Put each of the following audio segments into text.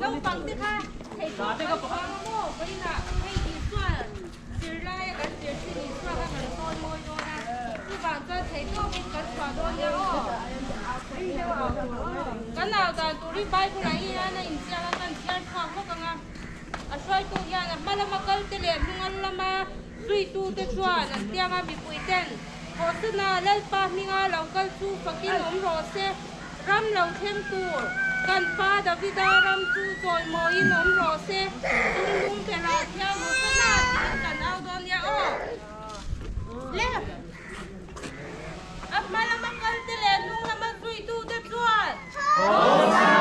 lâu bằng thế ha thầy có cái khoang mô bây giờ hay đi xoa chỉ là cái chỉ đi xoa cái mình tôi môi vô nè cứ bảo cho thầy có cái xoa đó nhá cái nào là tụi đi bay của này này in ra cái chuyện khoang mô cái ngà à xoay tụi nhà là mà làm cái tiền liền nhưng mà làm suy tu te xoa là tiếng à bị quỷ tên họ sẽ là lên ba mình à lòng cái su phát kinh ổn rồi sẽ ram lòng thêm tuกันฟ้าดาวิดารำจูจอยมอยนมโรเซลุงเปราเทียมุสนากันเอาดอนยาโอเล่อับมาละมังกันเตเลลุงละมาสุยตูเด็ดจวนโอซา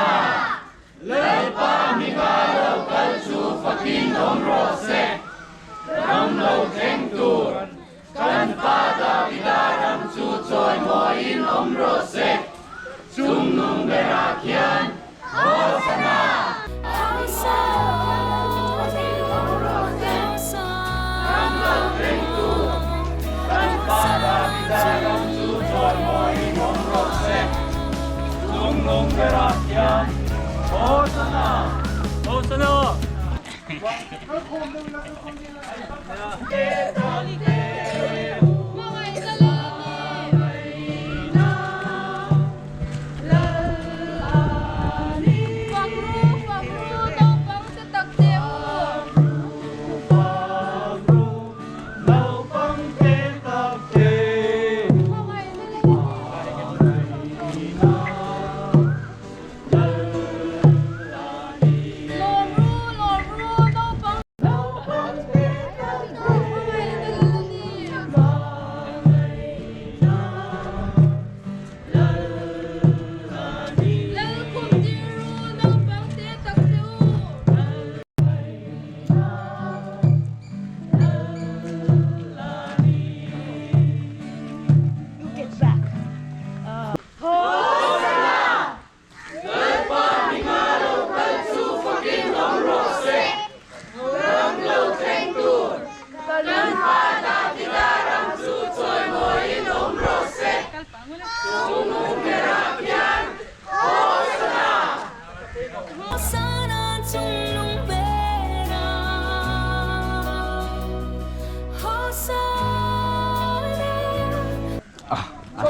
เลปามิกาโลกันจูฟักินนมโรเซรำโลเทงตูกันฟ้าดาวิดารำจูจอยมอยนมโรเซSumnung berakian Hosana Ramlau tentu Tanpa dalam sujud moinum rosek Sumnung berakian Hosana Hosana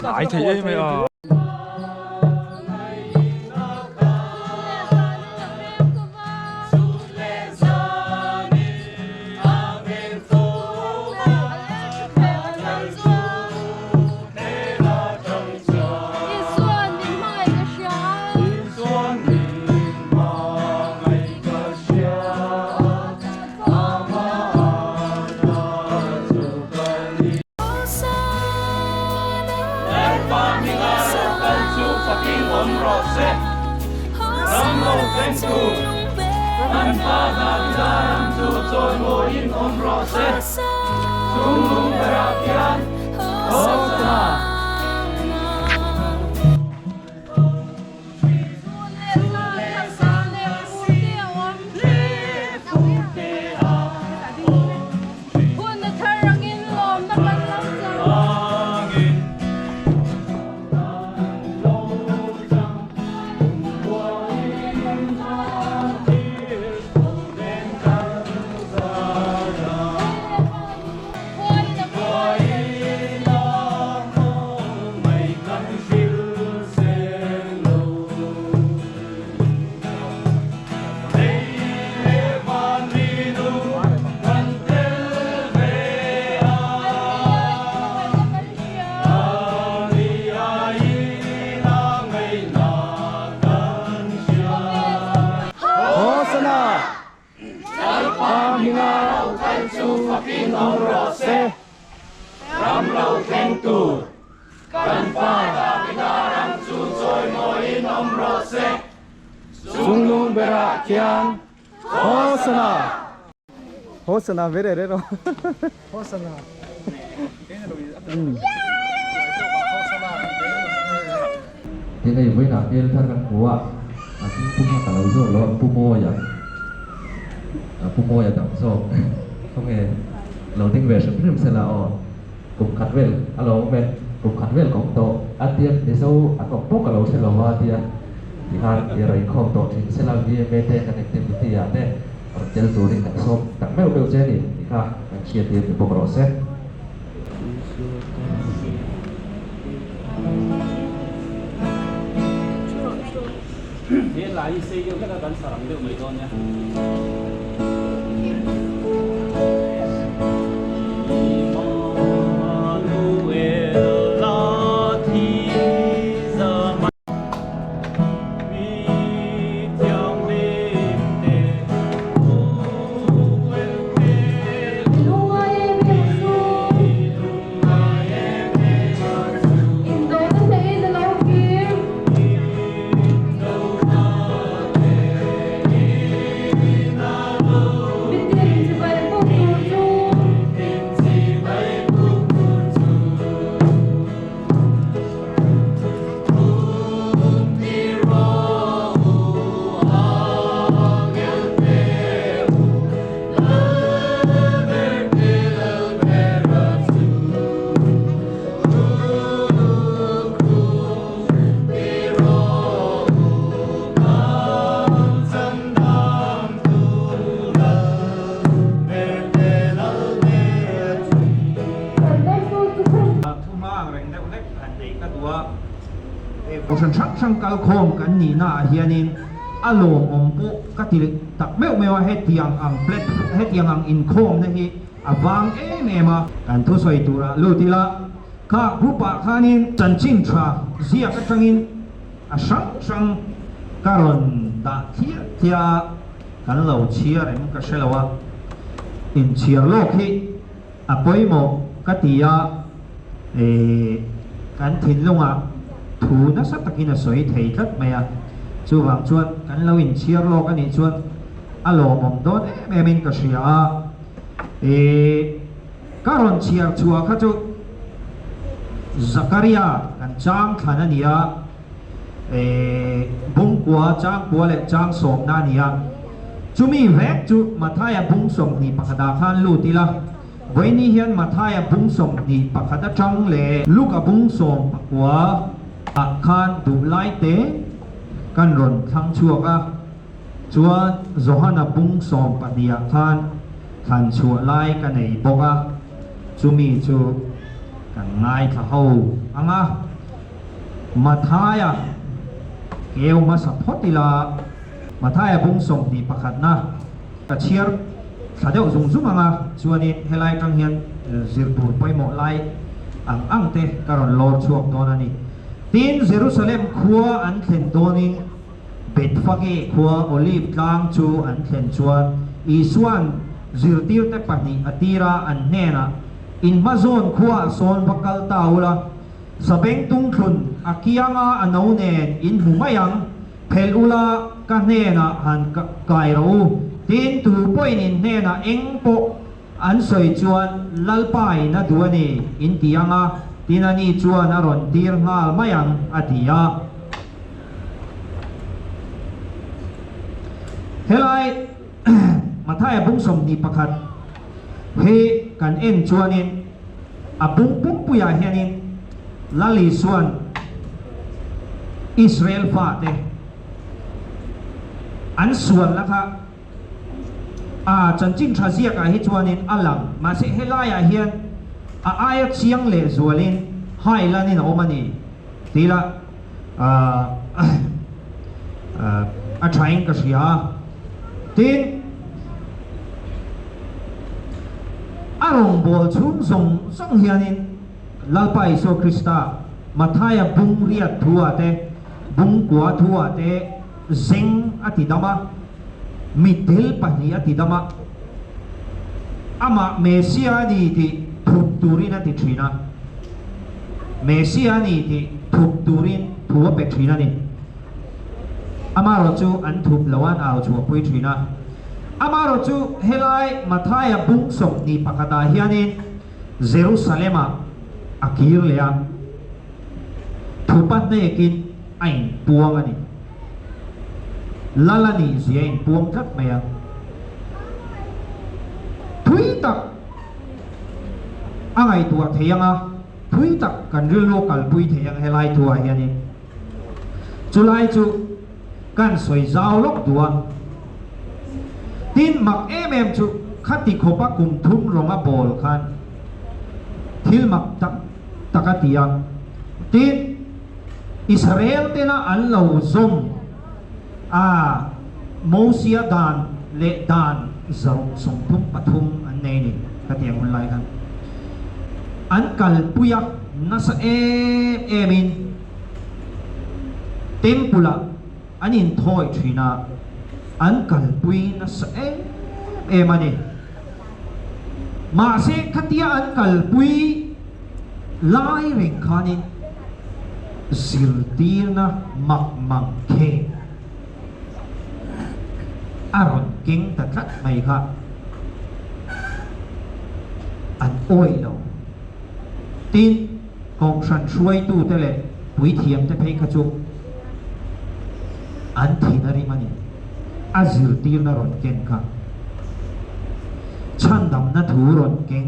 Đại thì ấy mày à. Tanpa dalam tujuan moin on proses, sungguh berakian Hosana. Ramlau tentu tanpa dalam sujud moin om rose sungguh berakian Hosana Hosana bere re ro Hosana Thế này với nạn nhân thân căn cố ạ cũng không cả lâu rồi lo Pumo ya tak so không nghe lâu tiếng về sớm sớm sẽ là cục khát về alo về cục khát về cũng to ăn tiền để sau ăn cục bốc cả lâu sẽ là hoa tiền ที่ฮะเดี๋ยวเราอีกข้อต่อถึงเซลล์วีเมเทกันในเต็มที่อ่ะเนี่ยเจลตัวนี้กันส้มแต่ไม่เอาเจนี่ที่ฮะเชียร์ทีมเป็นพวกเราเซ่ Thế là ý xây dựng cái đó đánh sản được mấy con nha. Ocean sang kal khom kan ni na hianin alom ompu katil tak meu mewa hetiang ang plet hetiang ang in khom na hi awang mema kan thu soi tura lutila ka grupa khanin chanchin tha zia ka tangin asang sang karon da thia kan lo chia rem ka selawa in chia lok hi apoi mo katia kan thin lunga thu na sa takina soi thei tat maya chu wang chuan kan lo in chiar lok ani chuan alo mom don memin ka sia karon chiar chua kha chu Zakaria kan chang thana nia bung kwa chang kwa le chang som na nia chumi vek chu mathaya bung som ni pakada khan lu tila voini hian mathaya bung som ni pakada chang le luka bung som pakwa khan du lai te kan ron thang chuaka chuan Johanna bung som padia khan chua lai kan nei boka chumi chu kan ngai tha ho anga mathaya keu ma sapotila mathaya bung som ni pakhat na ka chiar thadeu zung zum anga chuani helai kang hian zirpur poimo lai ang te karon lor chuak don ani tin Jerusalem khua an thlen donin Bethphage khua olive tlang chu an thlen chuan isuan zirtir te pahni atira an hena in mazon khua son bakal taula sabeng tung thun akianga anau nen in humayang phelula ka hena han kairo tin tu poin in hena engpo an soi chuan lalpai na duani in tianga tinani chuan aron tir ngal mayang atia helai mathaya bung som ni pakhat he kan en chuanin abung pung puya hianin lali suan Israel fa te an suan lakha chanchin thazia ka hi chuanin alam ma se helai a hian ayat siang le zualin hai lanin omani tila trying ka siya tin arong bol chung song hianin lalpai so Krista mathaya bung riat thua te bung kwa thua te zeng atidama mitil pani atidama ama mesia ni ti thup turin ati thina mesia ni ti thup turin thua pe thina ni amaro chu an thup lawan aw chu pui thina amaro chu helai mathaya bung som ni pakata hianin Jerusalema akir lea thupat ne kin ain puang ani lalani ziain puang that maya thui tak angai tua theyanga thui tak kan ril local pui theyang helai tua hiani chulai chu kan soi zau lok tua tin mak em chu khati khopa kum thum ronga bol khan thil mak takatia tin Israel te na an lo zom Mosia dan le dan zau song thum pathum an nei ni katiang hun lai khan an kal puyak na sa emin tempula anin thoi thina an kal pui na sa emani ma se khatia an kal pui lai ring khanin zirtir na makmang ke aron king tatlat mai kha an oi lo tin kong san shuai tu te le pui thiam te phei kha chu an thinari mani azir tir na ron ken kha chan dam na thu ron ken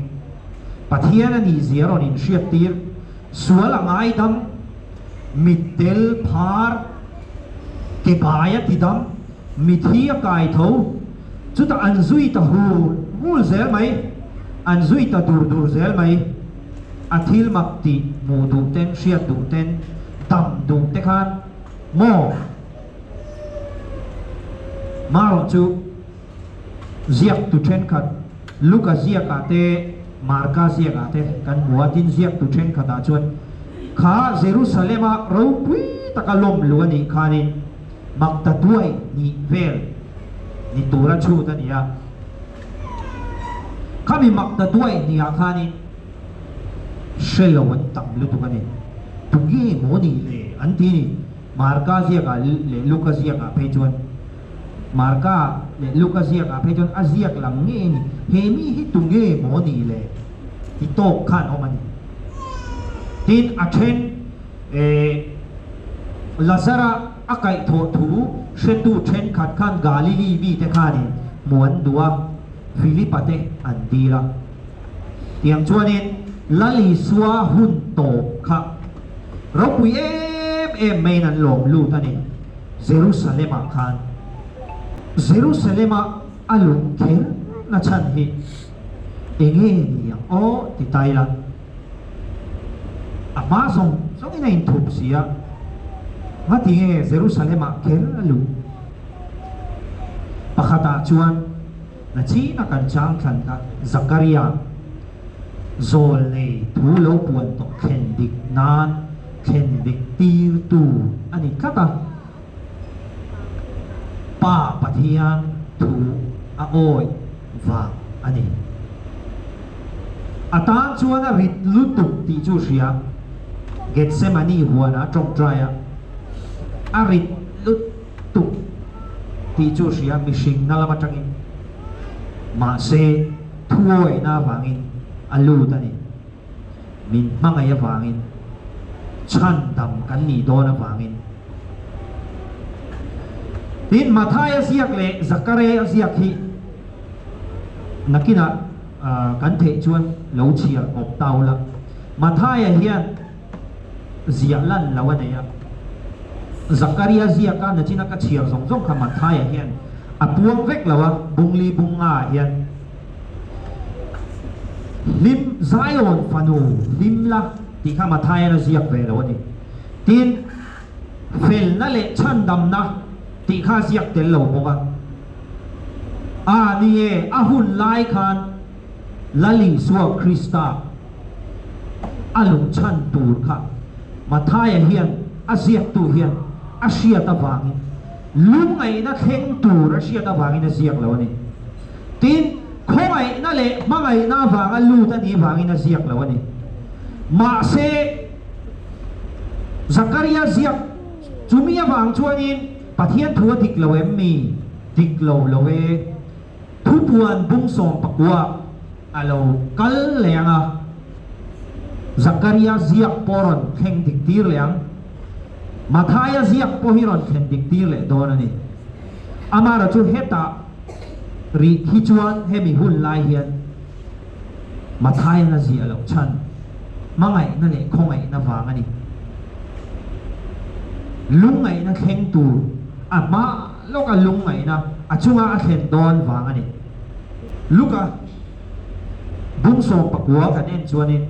pathian ani zero in shiat tir suala ngai dam mitel phar ke baya tidam mithia kai tho chuta an zui ta hul zel mai an zui ta dur zel mai athil makti mu du ten shiat du ten dam du te khan mo maro chu ziak tu chen khat luka ziak ate marka ziak ate kan muatin ziak tu chen khata chuan kha Jerusalem a ro pui takalom luani khanin makta duai ni vel ni tura chu ta nia kami makta duai ni khanin shelawan tam lu tu kani tugi moni le anti ni marka ziak a le luka ziak a pe chuan marka le luka ziak a pe chuan a ziak lang nge ni hemi hi tunge moni le ti tok khan o mani tin a then Lazara akai tho thu shetu then khat khan Galilee mi te khani muan dua Philipate andira tiang chuanin lali suwa hun to kha ropui em main an lom lu tani Jerusalem khan Jerusalem alum khen na chan hi enge ni o ti taila ama song ina in thup sia ngati nge Jerusalem kel alu pakhata chuan na chi na kan chang than ka Zakaria zol nei thu lo puan to khen dik nan khen dik tir tu ani kata pa pathian thu a oi wa ani ata chuan a rit lutuk ti chu sia Getsemani huana trong traya arit lutuk ti chu sia mishing nalama tangin ma se thuoi na wangin alu tani min mangaya wangin chan dam kan ni do na wangin tin Mathaya siak le Zakaria siak hi nakina kan the chuan lo chia op taula Mathaya hian zia lan lawanaya Zakaria zia ka na china ka chia zong zong kha Mathaya hian apuang vek lawa bungli bunga hian lim Zion fanu lim la ti kha Mathaya na zia ve lawani tin fel na le chan dam na ti kha ziak tel lo boka ni e ahun lai khan lali suwa Krista alung chan tur kha Mathaya hian aziak tu hian asia ta wangin lungai na kheng tur asia ta wangin aziak lawani tin khongai na le mangai na wanga lu ta ni wangin aziak lawani ma se Zakaria ziak chumia wang chuanin pathian thua dik lawem mi dik lo lawe thu puan bung song pakwa alo kal lenga Zakaria ziak poron kheng dik tir leang Mathaya ziak pohiron kheng dik tir le donani amara chu heta ri hichuan hemi hun lai hian Mathaya na zi alo chan mangai na le khongai na wangani lungai na kheng tur ama loka lung ngai na achunga a thlen don wang ani luka bung som pakua kan en chuanin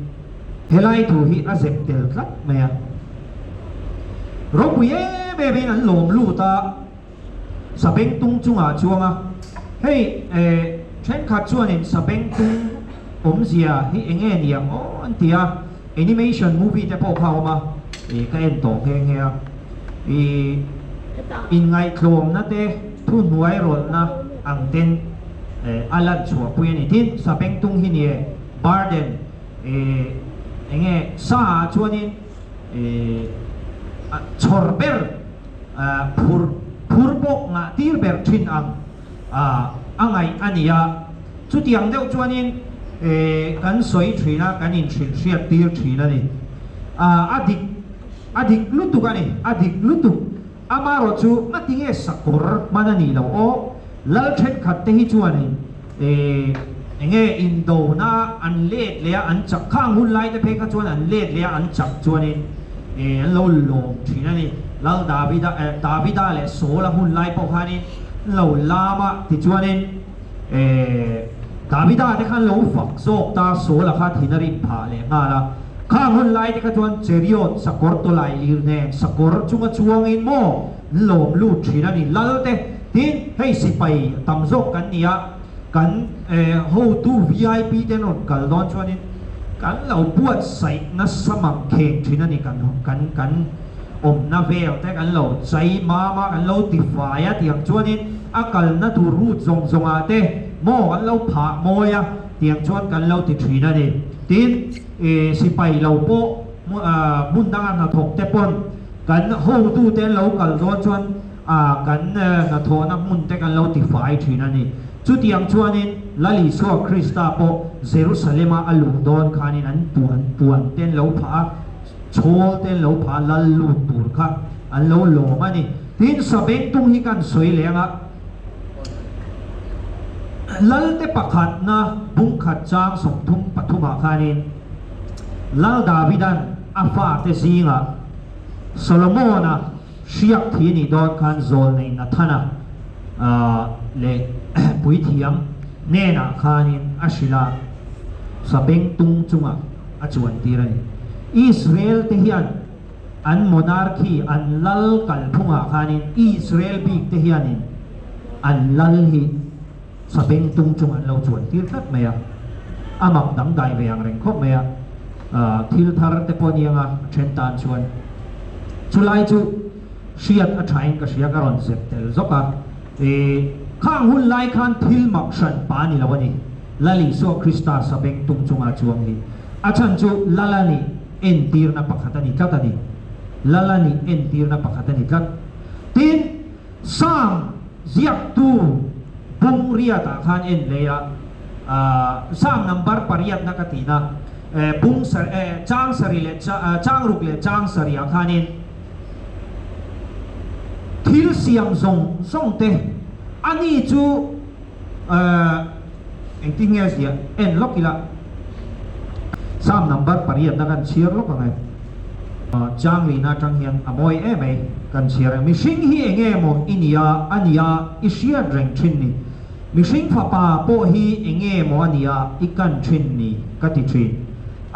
helai thu hi a zek tel tlat maya ropuye bebin an lom lu ta sabeng tung chunga chuanga hei chen khat chuanin sabeng tung omzia hi enge niang on tia animation movie te po khawma ka en to heng he in ngai thlom na te thu nuai rol na ang ten alat chua puyen itin sabeng tung hi ni barden enge sa chuanin chorber phurbok nga tirber thin ang angai ania chutiang deuh chuanin kan soi thina kan in thil hriat tir thina ni adik lutu kani adik lutu amaro chu matinge sakor manani lo o lal thet khat te hi chuanin enge indo na an let le an chak khang hun lai te phe kha chuan an let le an chak chuanin an lo lom thina ni lal davida le sola hun lai po khani lo lama ti chuanin davida te khan lo fak zok ta sola kha thinari pha le nga la khang hun lai te kha chuan cheriot sakor to lai lir ne sakor chunga chuang in mo lom lu thina ni lal te tin hei sipai tam zok kan nia kan ho tu vip te non kal don chuanin kan lo buat sai na samak kheng thina ni kan om na vel te kan lo chai ma kan lo ti fa ya tiang chuanin akal na tu ru zong zong a te mo kan lo pha moya tiang chuan kan lo ti thina ni tin sipai lo po mun dang na thok te pon kan ho tu te lo kal don chuan kan na tho na mun te kan lo ti fai thina ni chu tiang chuanin lali so krista po jerusalema alung don khanin an puan ten lo pha chol ten lo pha lal lu tur kha an lo lo mani tin sabeng tung hi kan soi lenga lal te pakhat na bung khat chang som thum pathuma khanin lal davidan afa te zinga solomona shiak thini don khan zol nei na thana le pui thiam nena khanin ashila sabeng tung chunga achuan tirani Israel te hian an monarchy an lal kalphunga khanin Israel big te hianin an lal hi sabeng tung chunga lo chuan tir khat maya amak dang dai veang reng khop maya thil thar te ponianga thentan chuan chulai chu shiat a thain ka shia karon zep tel zoka khang hun lai khan thil mak shan pa ni lawani lali so krista sabeng tung chunga chuang ni achan chu lalani en tir na pakhatani tlatani lalani en tir na pakhatani tlat tin sam ziak tu bung riata khan en leya sam number pariat na katina bung sar chang sari le chang ruk le chang sari khanin thil siam zong zong te ani chu engting es dia en lokila sam number pariat na kan share lo ka ngai chang li na chang hian amoi e mai kan share mi sing hi enge mo inia ania isia drink thin ni mi sing fa pa po hi enge mo ania ikan thin ni kati thin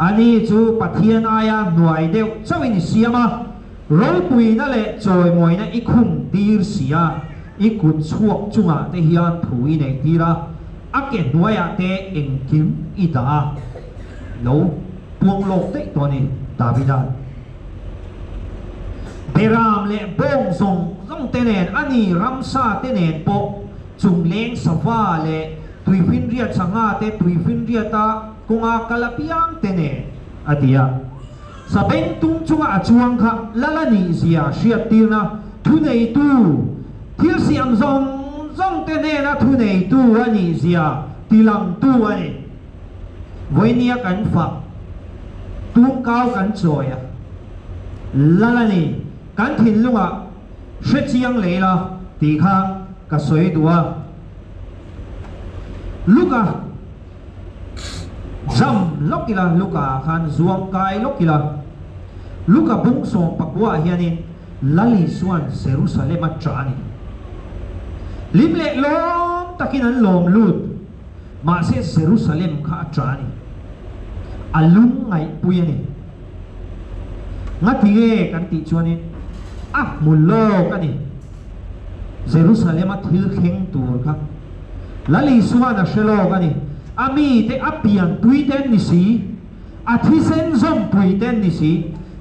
ani chu pathian aya nuai deu chawin siama rol pui na le choi moi na ikhum tir sia ikut chuak chunga te hian thui nei tira ake nuaya te engkim ida lo puang lok te to ni davida beram le bong song tenen ani ramsa tenen po chung leng sawa le tuifin ria changa te tuifin ria ta kunga kalapiang tene adia sabeng tung chunga achuang kha lalani zia shiat tirna thunei tu thil siam zong tene na thunei tu ani zia tilang tu ani voinia kan fa tung kau kan choya lalani kan thin lunga shechiang leila ti kha ka soi dua luka jam lokila luka khan zuam kai lokila luka bung song pakwa hianin lali suan jerusalem a chani ลิมเละลมตะกินันลมลุดมาเสเยรูซาเล็มข้าจานี่อลุงไงปุยนี่งัดที่เอกันติชวนี่มุลโลกันนี่เยรูซาเล็มทิลเข่งตัวครับลลิสวานะเชโลกันนี่มีเตอปียนปุยเตนนิสีทิเซนซอมปุยเตนนิสี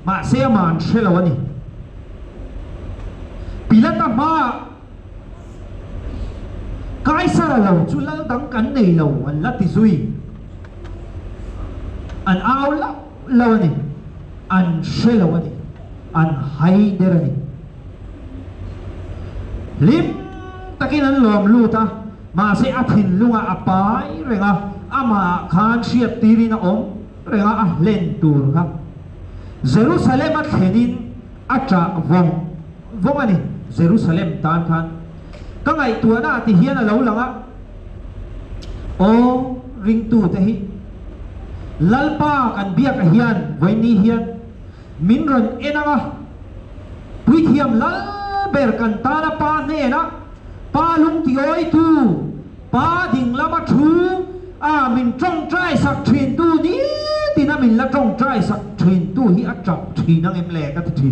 มาเสียมันเชโลนี่ปีละตามาไกสระเราจุลดังกันในเราอันละติซุยอันเอาละเรานี่อันเชลวันนี่อันไฮเดรนี่ลิมตะกี้นั้นลมลูตามาเสียถิ่นลุงอาไปเรงอามาขานเชียบตีรินะอมเรงเล่นตูร์ครับเยรูซาเล็มเขนินอาจจะวงอันนี้เยรูซาเล็มตานขันก็ไงตัวหน้าที่เฮียนเราหลังโอ้ริงตูแต่ฮิลัลปากันเบียกเฮียนไว้นี่เฮียนมินรันเอ็นะปุยเทียมลัลเบรกันตาละปาเนนะปาลุงที่โอยตูปาดิ่งละมาชูมินจ้องใจสักทีนตูนี้ที่นั่นมินละจ้องใจสักทีนตูฮิอัจจับทีนังเอ็มแหลกกันที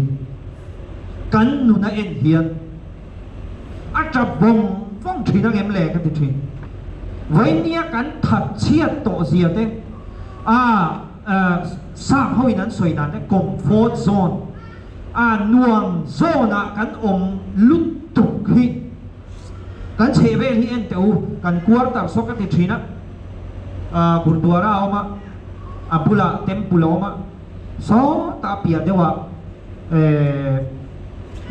กันหนุนเอ็นเฮียนอาจจะบ่งฟ้องทีนังเอ็มแหลกกันทีไว้เนี่ยกันถัดเชียดโตเสียเต้ทราบเขาอีนั้นสวยนั้นกลมโฟร์โซนนวงโซนกันอมลุดตุกฮิกันเชเวฮิเอ็นเตอูกันกวาร์ตักสกัดทีนะกุรตัวเราเอามาปุระเต็มปุระเอามาโซตาเปียเดียว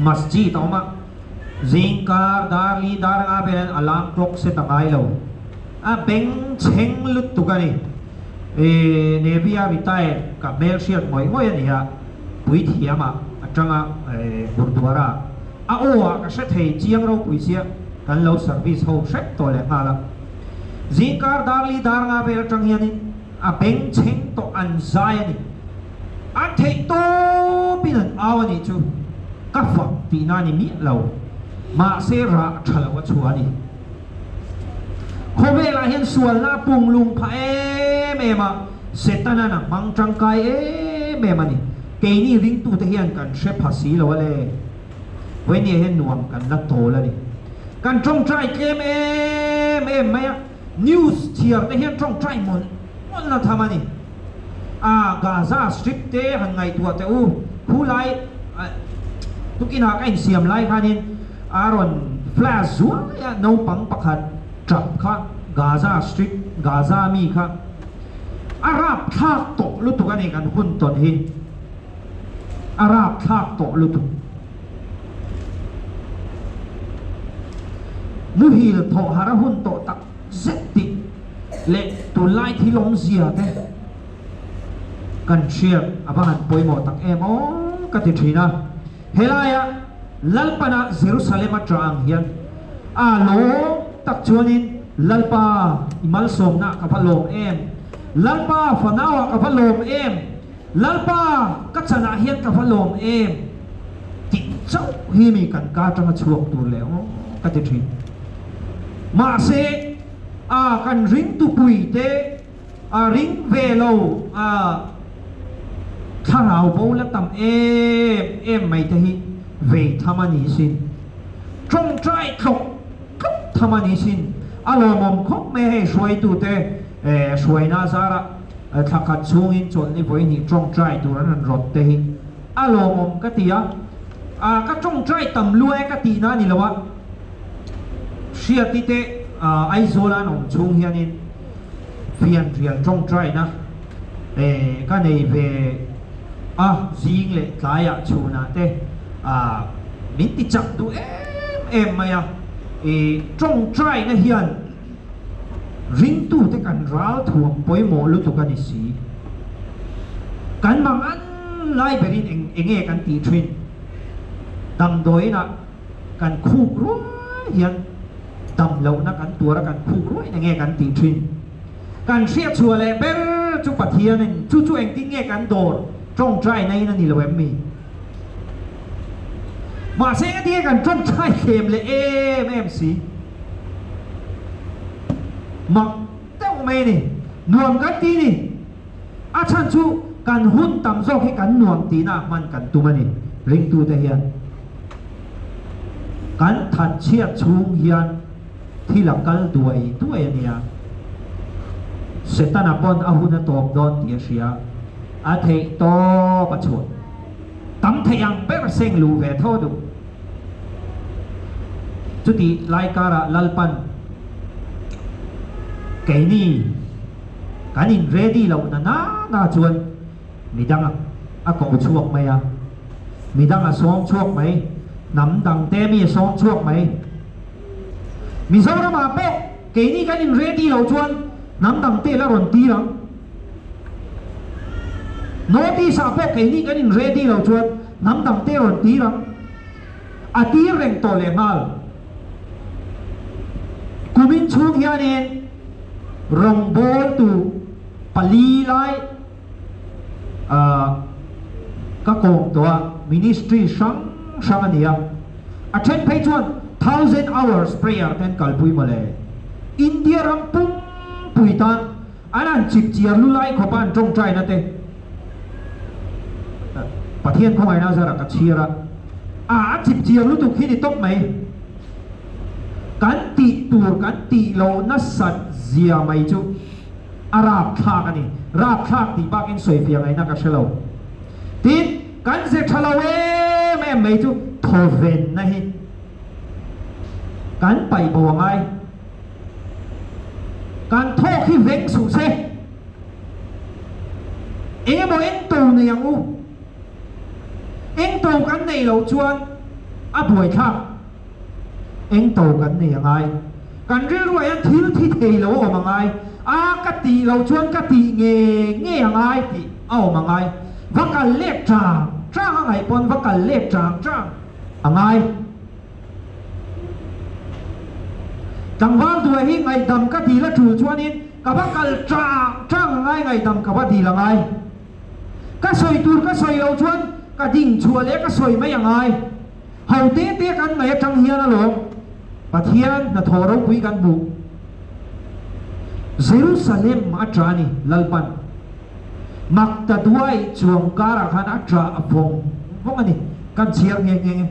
มัสยิดเอามาZingkar darli darang aben alam clock se tangay lo beng cheng lut tukani nevia retire ka mel shiat moi moi ani ha pui thiama atanga gurdwara owa ka se thei chiang ro pui sia kan lo service ho sek to le ngala Zingkar darli darang aben atang hiani beng cheng to anzai ani thei to pinan awani chu ka fak ti na ni mi loมาเสระฉลาวชัวนี่โคเวลาเห็นส่วนละปุงลุงพะเมมาเสตนานะมังจังไกเมมานี่เกนี่ริงตูเทียนกันเชฟภาษีเราเลยเว้นเนี่ยเห็นหน่วงกันนักโตแล้วนี่กันจงใจเกมไหมอะนิวส์เทียร์เห็นจงใจหมดนะทำมันนี่กาซาสตริปเตหันไงตัวแต่ผู้ไล่ทุกินหากันเสียมไล่คันนี้อารอนฟลาชซัวยโนปังปักขัดจับค่ะกาซาสตริปกาซามีค่ะอาราบทากโตลุตุกันเองกันหุ่นตนเฮอาราบทากโตลุตุมุฮิลโตหาระหุ่นโตตักเซติเละตุไลที่ลงเสียเตกันเชียร์อาบานป่วยหมดตักกติทีนะเฮลายะลัลปานะเยรูซาเล็มจางเฮียนโลตักชวนินลัลปาอิมัลสมนะกับพะโลมลัลปาฟนาวกับพะโลมลัลปากัจนะเฮียนกับพะโลมจิตเจ้าฮีมีกันกาจังชวกตัวแล้วกติทีมาเซกันริงตุปุยเตริงเวโลถ้าเราโบและตำไม่ได้เวทำมันนี้สิจงใจตกทำมันนี้สิอารมณ์ของไม่ให้ช่วยตัวเตช่วยน่าซาระถ้าขัดช่วงอินจนนี่ไว้นี่จงใจตัวนั้นรถเตะอารมณ์ก็ตีก็จงใจตำรวจก็ตีนั่นนี่แหละวะเชียร์ตีเตไอโซลานองช่วงเฮียนี่เพียนจงใจนะก็ในเวziing le tlaya chuna te min ti chak tu maya trong trai na hian ring tu te kan ral thuam poi mo lu tu kan isi kan mang an lai berin enge kan ti thin dam doi na kan khu ro hian dam lo na kan tura kan khu ro enge kan ti thin kan sia chua le ber chu pathian chu eng ti nge kan dor trong trai này là gì là em mi mà sẽ đi gần trong trai kèm là em xí มักเต้าเมนี่นวมกันตีนี่อาชันชูกันหุ่นตำซอกให้กันนวมตีนะมันกันตัวมันนี่ริงตัวแต่เฮียนกันถัดเชียดชูงเฮียนที่หลักกันด้วยเนี่ยเสตนาปอนอาหุนตอบดอนเตียเสียอาเทโตประชดตั้มเทียงเปรเซงลูเวทอดูจุดที่ไลการะลัลปันเกนี่กันอินเรดี้เราน่าชวนมีดังอ่ะกองช่วงไหมอ่ะมีดังอ่ะซ้อมช่วงไหมน้ำดังเต้มีซ้อมช่วงไหมมีซ้อมระมาเป๊ะเกนี่กันอินเรดี้เราชวนน้ำดังเต้ละรอนตีหลังโน้ตีสาเป๊ะเกนี่กันอินเรดี้เราชวนน้ำดังเต้รอนตีหลังอาตีเร่งโตเลงัลกุมินช่วงยานีรองบอลตูปลีไลก็โกงตัว ministry ช่างอันนี้อาเช่นไปชวน 1,000 hours prayer เป็นกัลปุยมาเลยอินเดียรังปุ่มปุยตันอันนั้นจิบเจียลุไลขบานจงใจนะเต้ประเทศของไอ้น่าจะรักเชียร์จิบเจียลุตุขี้นี่ตกไหมกันตีตัวกันตีเรานัสสัตเจียไม่จูอาราบชากันนี่ราบชาตีบ้ากินสวยเพียงไงนักเชลล์ตีกันเสกเชลล์แม่ไม่จูทอเวนนะฮิกันไปบัวไงกันทอกที่เวงสุเซเอ็งบอกเอ็งตูเนี่ยยังงูเอ็งตูกันในเราชวนป่วยชาเอ็งโตกันนี่ยังไงกันเรื่องอะไรทิ้งที่เทเราออกมาไงกติเราชวนกติเงี้ยยังไงที่เอามาไงวักกันเล็กจางอะไรปนวักกันเล็กจางยังไงจังหวะตัวที่ไงดำกติละถูชวนนี้กับวักกันจางไงดำกับว่าดีละไงก็สวยตูก็สวยเราชวนก็ดิ่งชัวเล็กก็สวยไม่ยังไงเฮาเตี้ยกันไงจังเฮียนะหลวงประเทศน่ะทอเราคุยกันบุเยรูซาเล็มมาจานี่ลัลปันมักตัดไว้ช่วงการะขันอัจฉริพงพวกนี้กันเชียงเงี้ย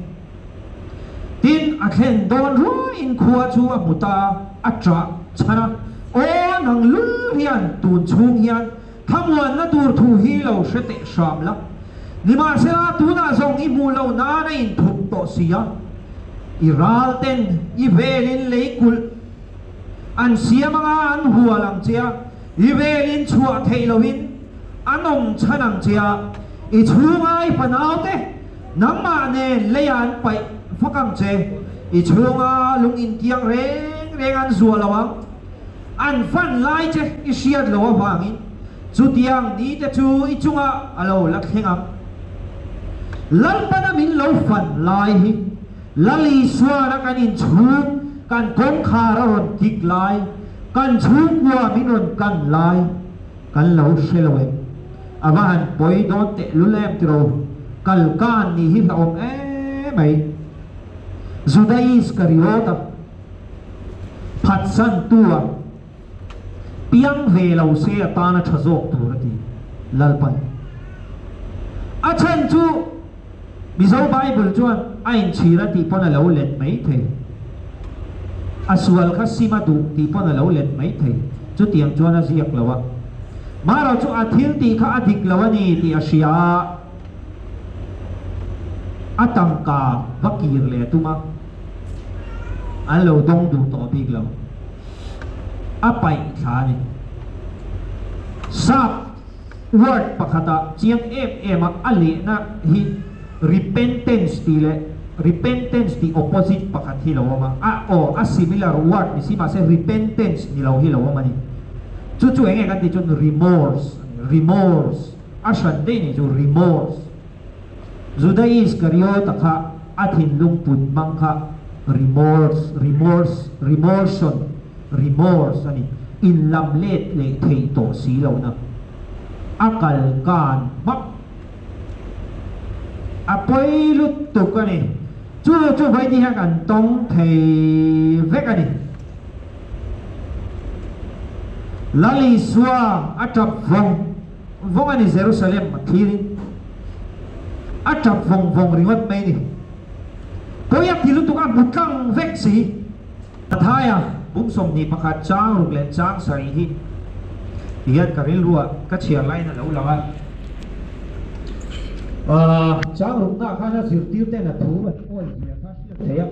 ทินอาเคนโดนรู้อินขวาชัวมุตาอัจฉริชนะโอ้นังลุเฮียนตูนชุงเฮียนทำวันนั้นตูทูฮีเราเสตชามละนี่มาเสละตูน่าส่งอิมูเรานาในทุกโตเสียอิราลเตนอิเวลินเลกุลอันเสียมังอันหัวหลังเจียอิเวลินชัวเทโลวินอันองชนังเจียอิชูไงปนเอาเตน้ำมาเนเลียนไปฟักกังเจอิชูงาลุงอินเทียงเร่งอันสัวละวังอันฟันไล่เจอิเชียดละวะฟังอินจุดยังนี้จะชูอิชูงาอะโลลักเฮงับลัลปนามินโลฟันไล่ฮิลลีสวานะกันอินชูกันกงคารอนติกไลกันชูวัวมินอนกันไลกันเหลาเชลเวอาวันปอยโดนเตะลุเลมติโรกัลกันนี่ฮิลอมไม่จุดายสกริโอตพัดสันตัวเปียงเวลาเสียตานะชะโจกตัวรตีลัลปันอาเชนจูมิโซไบเบิลจวนไอ้ชีรตีปนเหลาเล็ดไม่เทอาสวลคัสซิมาดูตีปนเหลาเล็ดไม่เทจุดเตียงจวนอาเซียกเลวะมาเราจูอาทิลตีข้าอธิกเลวะนี่ตีอาเซียอาตังกาวักกีรเลตุมาอันเราต้องดูต่อปีกเราอาไปชานี่ทราบ word ปะคตาเจียงมาอันเลนะฮิ repentance ตีเลย repentance ตี opposite ปะคตที่เราว่ามาsimilar word นี่สิมาเส repentance นี่เราที่เราว่ามานี่จู่ๆเองกันที่จน remorse ฉันได้นี่จู่ remorse จุดนี้สกัดยอตะค่ะอาทินลุงปุ่นมังค่ะ remorse อันนี้อินลำเล็ดเลยเทโตสีเรานะอากาลการมักปอยลุตตุกันนี่จู่ไว้ที่กันต้องเทเวกันนี่ lali suang atap vong ani Jerusalem mathirin atap vong ringot mai ni toyak tilu tuka butang veksi athaya bungsom ni pakhat chang ruklen chang sari hi hian karil ruwa ka chiar lai na lo langa chang rukna khana zirtir te na thu ba oi ya kha sia theya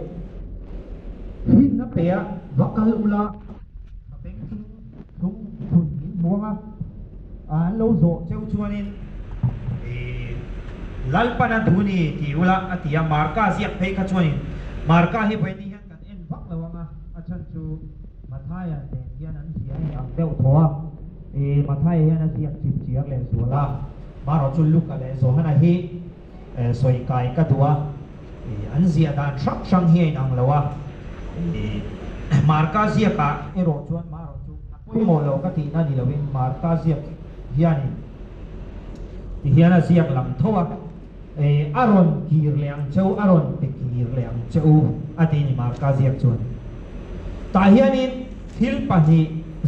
hin na pe vakal ula beng thung thun muanga lo zo cheu chuanin lalpana dhuni ti ula atia marka ziak phei kha chuanin marka hi boi ni hian kan en vak lawanga achan chu mathaya te hian an sia hi ang deu thoa mathaya hian a ziak chip chiak le suala maro chu luk ale zo hana hi soi kai ka tua an zia dan thak sang hi ang lawa marka ziak ka ero chuan maro chu poi mo lo ka ti na ni lovin marka ziak hian ni hian a ziak lam thoa aron kir leang cheu aron pe kir leang cheu ati ni marka ziak chuan ta hianin thil pani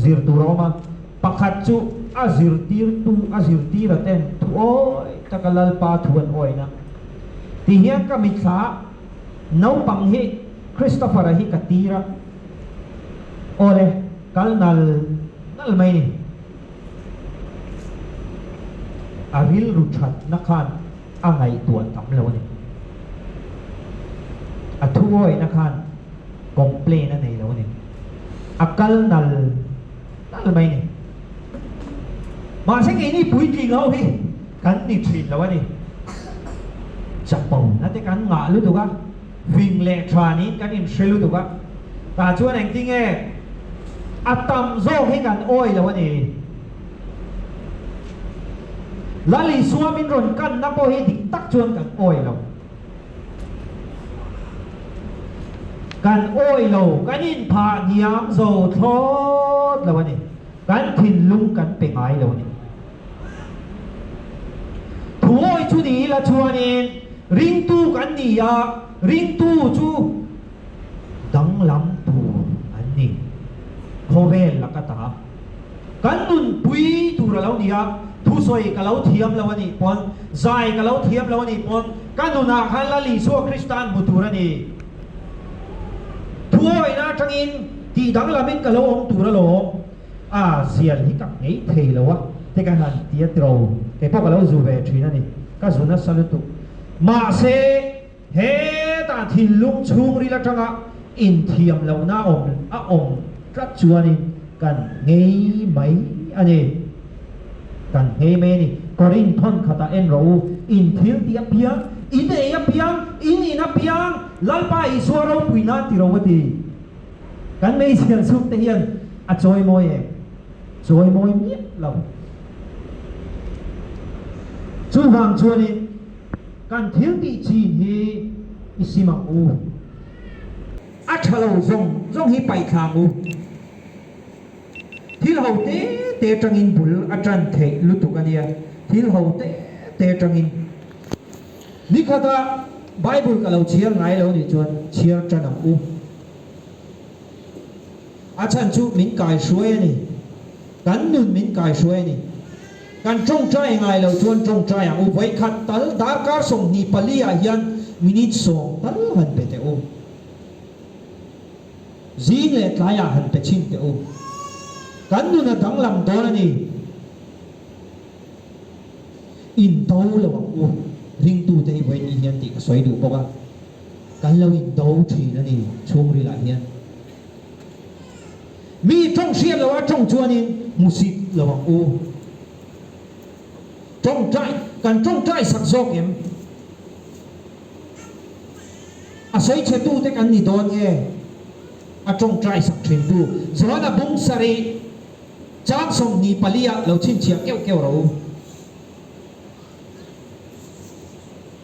zir turoma pakhat chu azirtir aten thu oi takalal pa thuan oina ti hian ka mitha no pang hi Christopher hi katira ole kalnal nal mai ni avil ruthat nakhan angai tuan tam lo ni athu oi nakhan complain na nei lo ni akal nal mai ni mà sẽ nghĩ đi bụi gì ngâu hi cắn đi thuyền là gì chặt bồng nó tới cắn ngã luôn tụi các phình lẹ trà ní cắn in xe luôn tụi các ta chúa anh tiếng nghe tầm dô hay cắn ôi là gì lá lì xua mình rồi cắn nó bôi hi tắc chuông cắn ôi là cắn ôi lầu cắn in phà nhiễm dầu thốt là gì cắn thìn lung cắn bề ngái là gì ôi chú đi là chú anh ring tu anh đi à ring tu chú đắng lắm tu anh đi hồ về là cái ta cắn nun bui tu là lâu đi à thu soi cái lâu thiam lâu anh đi pon dài cái lâu thiam lâu anh đi pon cắn nun à khai là lý số Christian một tu anh đi thu ôi na chẳng in thì đắng là mình cái lâu ông tu là lâu xiên hi các ấy thề lâu á thế cái hàng tiết trâu cái bọc lâu dù về chuyện này các dù nó sao tu mà sẽ hết ta thì lung chung đi là chẳng ạ in thiam lâu na ông rất chua đi cần nghe mấy anh ấy cần nghe mấy này có in thon khata en râu in thiel tiap piang in đây ap piang in ap piang lalpa isua râu puina ti râu đi cần mấy chuyện sụp te hiền choi môi choi môi miết lâu chú vàng chua đi cần thiếu đi chi hi isimang u chalo zong hi pai khang u thil hậu te trăng in bul atran the lutuk ania thil hậu te trăng in likhata bible kalau chiar ngai lo ni chuan chiar chanam u achan chu min kai suai ni kan nun min kai suai ni kan trong trai ngai lo chuan trong trai ang u voi khat tal dar kar song ni palia hian minute song tal han pe te u zing le tlaya han pe chin te u kan nun na dang lam do ni in to lo u ring tu te voi ni hian ti soi du boka kan lo in do thi na ni chung ri la hian mi trong xiên lo trong chuan in musik lo u trong trai kan trong trai sak zok em asai che tu te kan ni don nge trong trai sak thin tu zona bung sari chang som ni palia lo chin chia keu keu ro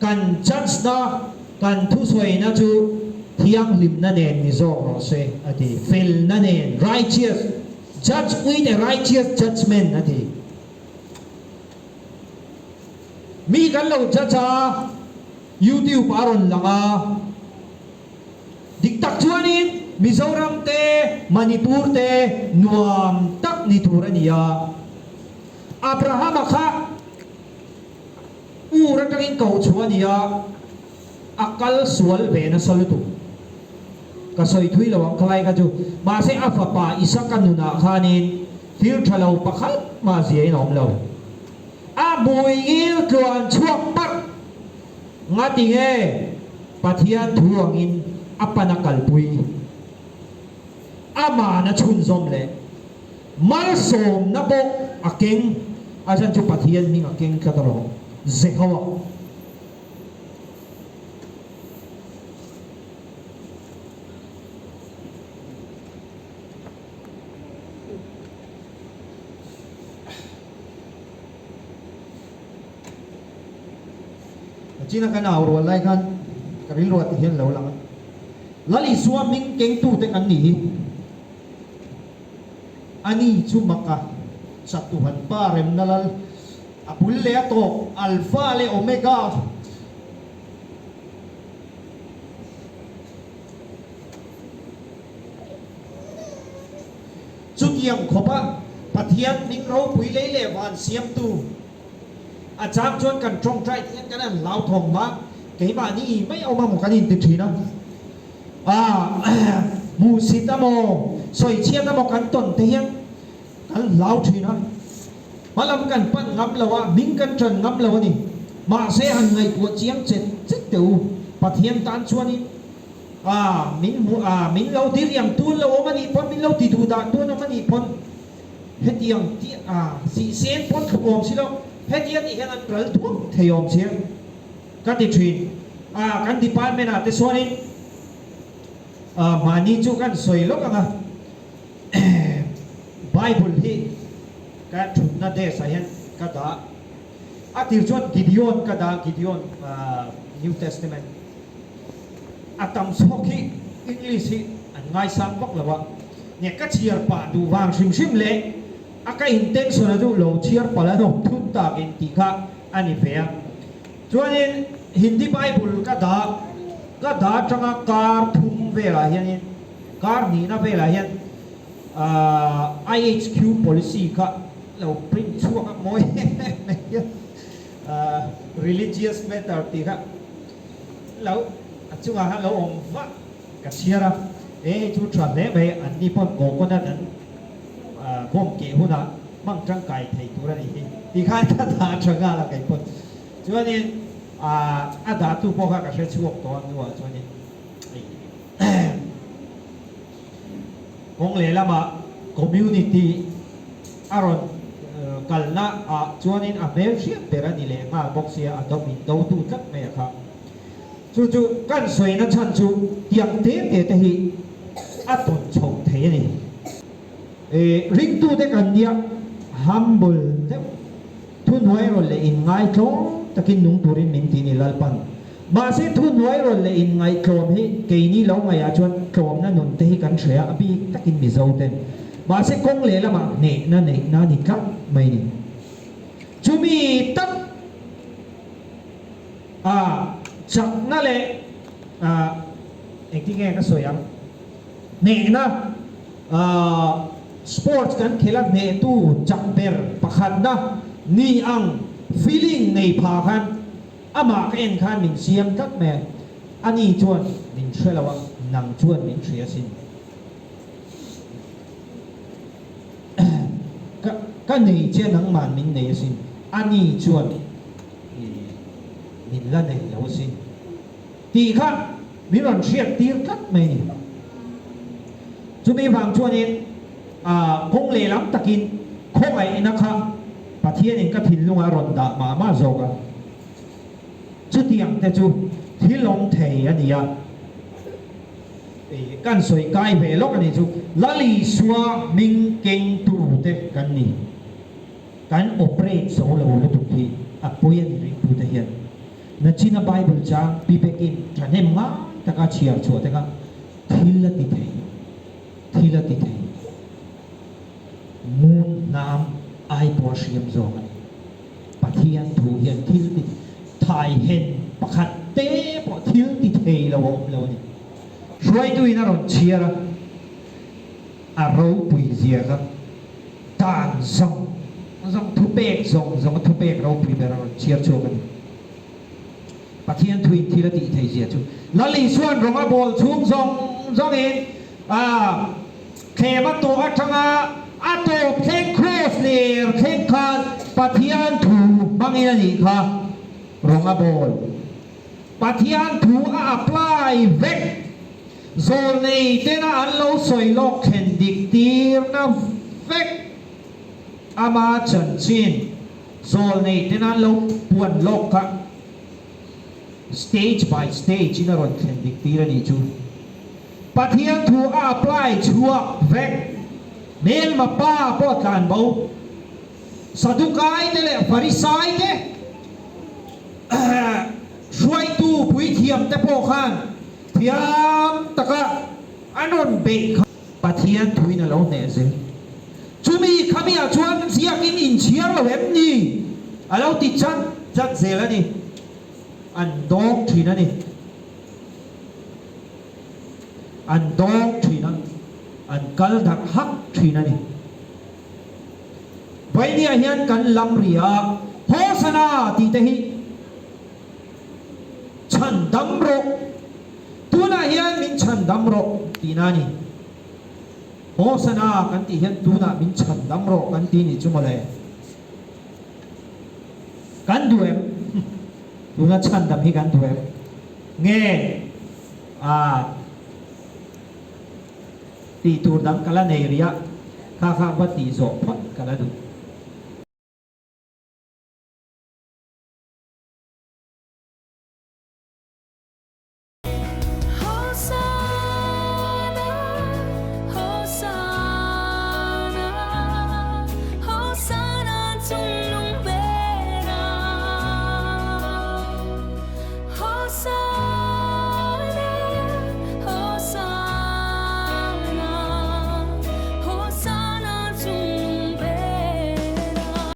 kan chance na kan thu soi na chu thiang lim na nen ni zo ro se ati fail na nen righteous judge with a righteous judgment ati mi kan lo cha YouTube aron langa diktak chuanin Mizoram te Manipur te nuam tak ni turania Abraham kha ura tangin kau chuania akal sual be na salutu ka soi thui lawang khlai ka chu ma se afa pa isa kanuna khanin thil thalo pakhat ma zia inom lo a bui il tuan chuak pat ngati nge pathian thuangin apana kalpui ama na chun zom le mal som na bo akeng ajan chu pathian ning akeng ka taro zehawa China kan awal lai kan karil ruat hian lo lang lali suam ming keng tu te kan ni ani chu maka sa Tuhan pa rem nalal apul le to alpha le omega chu tiang khopa pathian ning ro pui le le wan siam tu a chang chuan kan trong trai thian kan an lau thong ma ke ba ni mai au ma mo kan in ti thina mu sitamo soi chian na mo kan ton te hian kan lau thina malam kan pan ngam lawa ming kan tran ngam lawa ni ma se han ngai ku chiang chet chit teu pathian tan chuan ni min lau ti riam tu lo ma ni pon min lau ti tu da tu na ma ni pon hetiang ti si sen pon khom si lo hetian i hian an ral thuam theiom chiang kan ti thin kan department te sonin mani chu kan soi lok anga Bible hi ka thunna de sa hian ka da atir chuan Gideon ka da Gideon New Testament atam sokhi English hi an ngai sang bok lawa ne ka chiar pa du wang sim sim le aka intention adu lo chiar pala no thun ta gen ti kha ani fea chuanin Hindi Bible ka da changa kar thum vela hian kar ni na vela hian IHQ policy ka lo print chuak moi religious matter ti kha lo chunga ha lo om va ka chiara chu tran le be an ni pon ko ko na dan bom ke huna mang trang kai thei tu ra ni ti khan ka tha changa la kai pon chuanin ada tu po ka se chuak to nuwa chuanin kong le lama community aron kalna chuanin a mel siam pera ni le ma boxia adom in do tu tlak me kha chu kan soi na chan chu tiang te te hi aton chok the ni ring tu te kan dia humble te tu noi ro le in ngai tho takin nung turin min ti ni lalpan ma se tu noi ro le in ngai klom hi ke ni lo ngai a chuan klom na nun te hi kan shrea abi takin mi zo ten ma se kong le lama ne na ni ka mai ni chumi tak chak na le ek ti nge ka soyang ne na sports kan khela ne tu chak ber pakhat na ni ang feeling nei pha khan ama ka en khan min siam tak me ani chuan min threlawa nang chuan min thria sin ka nei che nang man min nei sin ani chuan min la nei lo sin ti kha min ron thriat tir kat mai ni chu mi wang chuan in kong le lam takin khong ai na kha pathian in ka thil lunga ron da ma zo ka chu tiang te chu thil long thei ania kan soi kai ve lok ani chu lali suwa ming keng tu te kan ni kan operate so lo lu tu ki apoyan ri tu te hian na china Bible cha pipekin tranem ma taka chiar chu te ka thil la ti thei mun nam ai por siam zo kan pathian thu hian thil ti thai hen pakhat te po thil ti thei lo ni roi tu ina ron chiara a ro pui zia ka đàn dòng dòng thu bèc dòng thu bèc rau prepare chia cho mình bắt thiên thui thì là tỷ thầy gì chứ là lý xuân rong a bol chung dòng in khe bắt tổ ở trong a tổ khen cross lề khen khăn bắt thiên thu bằng in là gì ha rong a bol bắt thiên thu apply vec rồi này tên là ăn lâu soi lọc khen địch tiền na vec ama chân chín rồi này tên là lâu buồn lọc cả stage by stage in a ron khen địch tiền này chú bắt thiên thu apply chua vec mail mà pa bot lan bầu Sadukai thế lệ Pharisai thế xuôi tu bùi thiam thế po khan thiam taka anon be bắt thiên thui na lâu nè gì chumi kami a chuan ziak in chiar lo em ni alo ti chan chat zela ni an dog thina ni an dog thina an kal dak hak thina ni vậy thì hiện cần làm ria Hosanna thì thế chân đâm rộ tu na hiện mình chân đâm rộ thì nani Hosanna kan ti hiện tu na mình chân đâm rộ kan ti ni cuma le kan duem tu na chân đâm hi kan duem nghe ti tu dang kala nei ria kha kha ba ti zo phot kala du